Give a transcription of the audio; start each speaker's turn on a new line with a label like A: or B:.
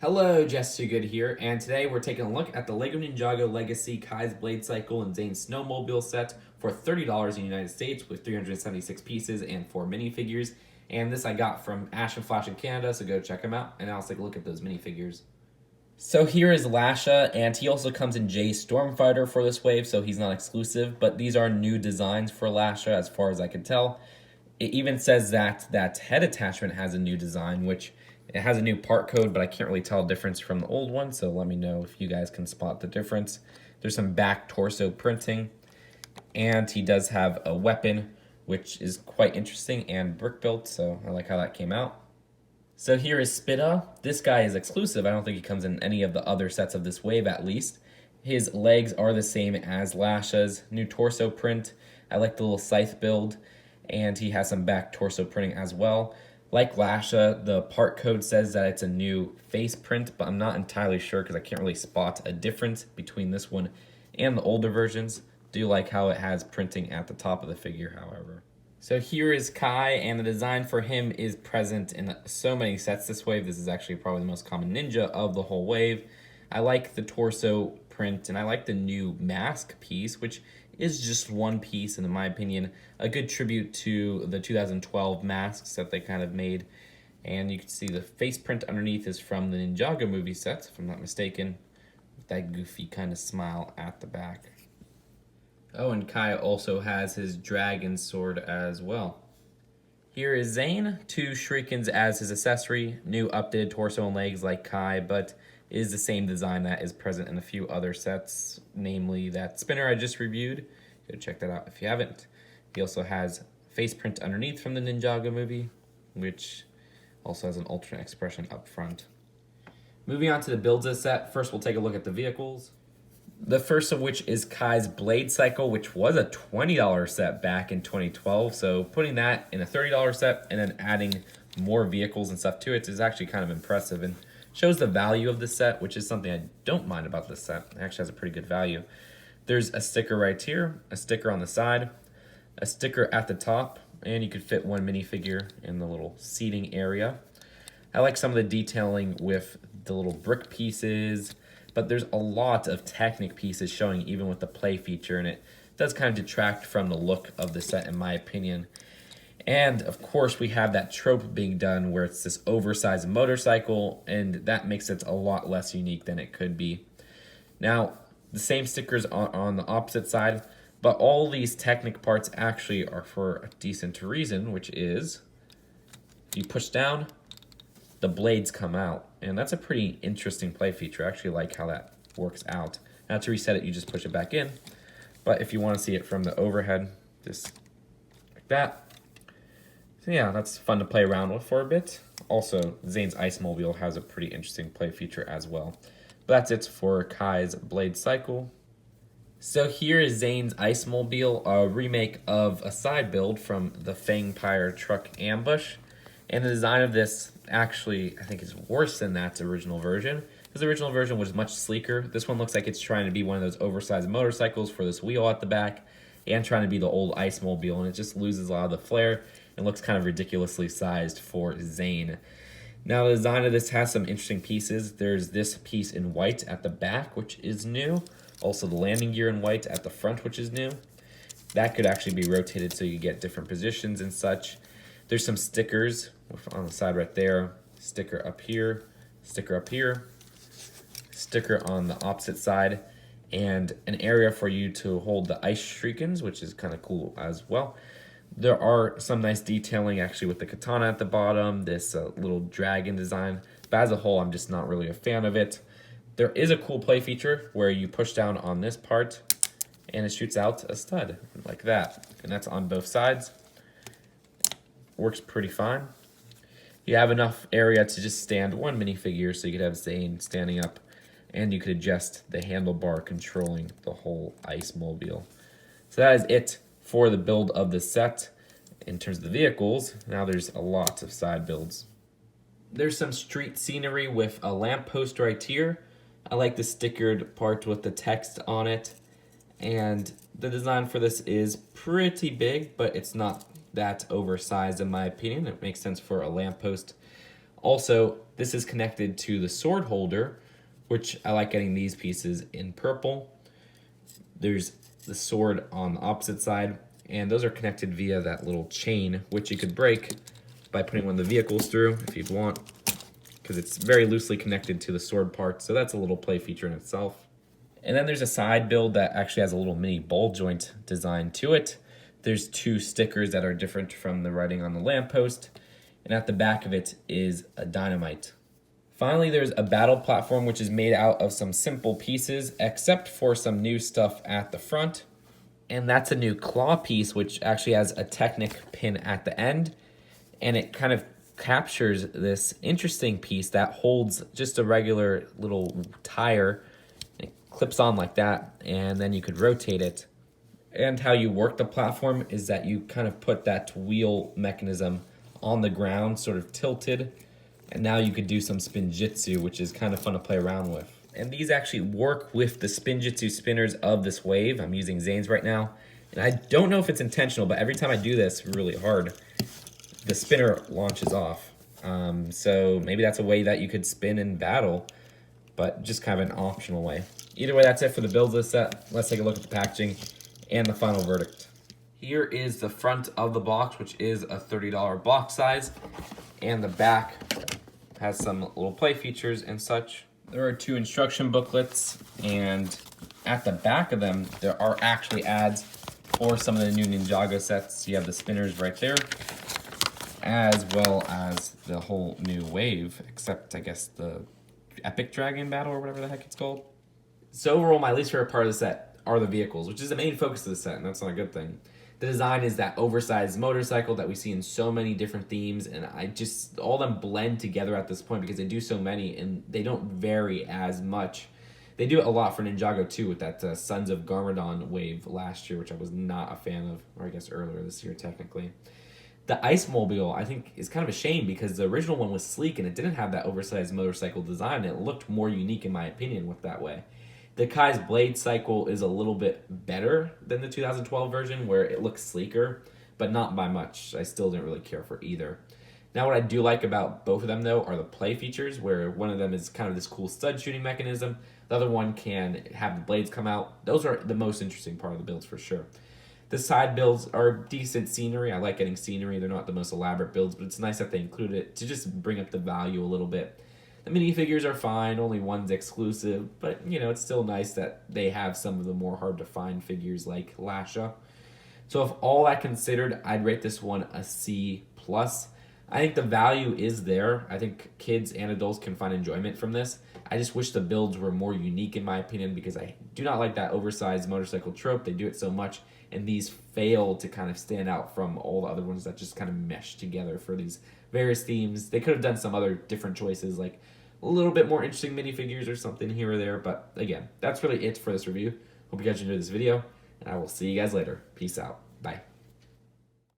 A: Hello, Jess Too Good here, and today we're taking a look at the LEGO Ninjago Legacy Kai's Blade Cycle and Zane Snowmobile set for $30 in the United States with 376 pieces and 4 minifigures. And this I got from Ash and Flash in Canada, so go check them out, and I'll take a look at those minifigures. So here is Lasha, and he also comes in Jay Stormfighter for this wave, so he's not exclusive, but these are new designs for Lasha as far as I can tell. It even says that that head attachment has a new design, which it has a new part code, but I can't really tell a difference from the old one, so let me know if you guys can spot the difference. There's some back torso printing, and he does have a weapon, which is quite interesting and brick built, so I like how that came out. So here is Spitta. This guy is exclusive. I don't think he comes in any of the other sets of this wave, at least. His legs are the same as Lasha's. New torso print. I like the little scythe build, and he has some back torso printing as well. Like Lasha, the part code says that it's a new face print, but I'm not entirely sure because I can't really spot a difference between this one and the older versions. Do like how it has printing at the top of the figure, however. So here is Kai, and the design for him is present in so many sets this wave. This is actually probably the most common ninja of the whole wave. I like the torso print, and I like the new mask piece, which is just one piece, and in my opinion, a good tribute to the 2012 masks that they kind of made. And you can see the face print underneath is from the Ninjago movie sets, if I'm not mistaken, with that goofy kind of smile at the back. Oh, and Kai also has his dragon sword as well. Here is Zane, 2 shurikens as his accessory, new updated torso and legs like Kai, but is the same design that is present in a few other sets, namely that spinner I just reviewed. Go check that out if you haven't. He also has face print underneath from the Ninjago movie, which also has an alternate expression up front. Moving on to the builds of the set, first we'll take a look at the vehicles. The first of which is Kai's Blade Cycle, which was a $20 set back in 2012. So putting that in a $30 set and then adding more vehicles and stuff to it is actually kind of impressive and shows the value of the set, which is something I don't mind about this set. It actually has a pretty good value. There's a sticker right here, a sticker on the side, a sticker at the top, and you could fit one minifigure in the little seating area. I like some of the detailing with the little brick pieces, but there's a lot of Technic pieces showing even with the play feature, and it does kind of detract from the look of the set in my opinion. And of course we have that trope being done where it's this oversized motorcycle, and that makes it a lot less unique than it could be. Now, the same stickers on the opposite side, but all these Technic parts actually are for a decent reason, which is you push down, the blades come out, and that's a pretty interesting play feature. I actually like how that works out. Now to reset it, you just push it back in, but if you want to see it from the overhead, just like that. So yeah, that's fun to play around with for a bit. Also, Zane's Ice Mobile has a pretty interesting play feature as well. But that's it for Kai's Blade Cycle. So here is Zane's Ice Mobile, a remake of a side build from the Fangpire Truck Ambush. And the design of this actually, I think, is worse than that original version, because the original version was much sleeker. This one looks like it's trying to be one of those oversized motorcycles for this wheel at the back, and trying to be the old Ice Mobile, and it just loses a lot of the flair and looks kind of ridiculously sized for Zane. Now, the design of this has some interesting pieces. There's this piece in white at the back, which is new. Also, the landing gear in white at the front, which is new. That could actually be rotated so you get different positions and such. There's some stickers on the side right there. Sticker up here, sticker up here, sticker on the opposite side, and an area for you to hold the ice shurikens, which is kind of cool as well. There are some nice detailing actually with the katana at the bottom, this little dragon design, but as a whole, I'm just not really a fan of it. There is a cool play feature where you push down on this part and it shoots out a stud like that, and that's on both sides. Works pretty fine. You have enough area to just stand one minifigure, so you could have Zane standing up, and you could adjust the handlebar controlling the whole Ice Mobile. So that is it for the build of the set. In terms of the vehicles, now there's a lot of side builds. There's some street scenery with a lamppost right here. I like the stickered part with the text on it, and the design for this is pretty big, but it's not that oversized in my opinion. It makes sense for a lamppost. Also, this is connected to the sword holder, which I like getting these pieces in purple. There's the sword on the opposite side, and those are connected via that little chain, which you could break by putting one of the vehicles through if you'd want, because it's very loosely connected to the sword part, so that's a little play feature in itself. And then there's a side build that actually has a little mini ball joint design to it. There's 2 stickers that are different from the writing on the lamppost, and at the back of it is a dynamite. Finally, there's a battle platform which is made out of some simple pieces, except for some new stuff at the front. And that's a new claw piece, which actually has a Technic pin at the end, and it kind of captures this interesting piece that holds just a regular little tire. It clips on like that, and then you could rotate it. And how you work the platform is that you kind of put that wheel mechanism on the ground, sort of tilted, and now you could do some spinjitzu, which is kind of fun to play around with. And these actually work with the spinjitzu spinners of this wave. I'm using Zane's right now, and I don't know if it's intentional, but every time I do this really hard, the spinner launches off. So maybe that's a way that you could spin in battle, but just kind of an optional way. Either way, that's it for the builds of this set. Let's take a look at the packaging and the final verdict. Here is the front of the box, which is a $30 box size, and the back has some little play features and such. There are 2 instruction booklets, and at the back of them, there are actually ads for some of the new Ninjago sets. You have the spinners right there, as well as the whole new wave, except I guess the Epic Dragon Battle or whatever the heck it's called. So overall, my least favorite part of the set are the vehicles, which is the main focus of the set, and that's not a good thing. The design is that oversized motorcycle that we see in so many different themes, and all them blend together at this point because they do so many, and they don't vary as much. They do it a lot for Ninjago too with that Sons of Garmadon wave last year, which I was not a fan of, or I guess earlier this year technically. The Ice Mobile, I think, is kind of a shame because the original one was sleek and it didn't have that oversized motorcycle design. It looked more unique in my opinion with that way. The Kai's Blade Cycle is a little bit better than the 2012 version where it looks sleeker, but not by much. I still didn't really care for either. Now what I do like about both of them though are the play features, where one of them is kind of this cool stud shooting mechanism. The other one can have the blades come out. Those are the most interesting part of the builds for sure. The side builds are decent scenery. I like getting scenery. They're not the most elaborate builds, but it's nice that they include it to just bring up the value a little bit. The minifigures are fine, only one's exclusive, but you know, it's still nice that they have some of the more hard to find figures like Lasha. So if all that considered, I'd rate this one a C+. I think the value is there. I think kids and adults can find enjoyment from this. I just wish the builds were more unique in my opinion because I do not like that oversized motorcycle trope. They do it so much, and these fail to kind of stand out from all the other ones that just kind of mesh together for these various themes. They could have done some other different choices, like a little bit more interesting minifigures or something here or there, but again, that's really it for this review. Hope you guys enjoyed this video, and I will see you guys later. Peace out. Bye.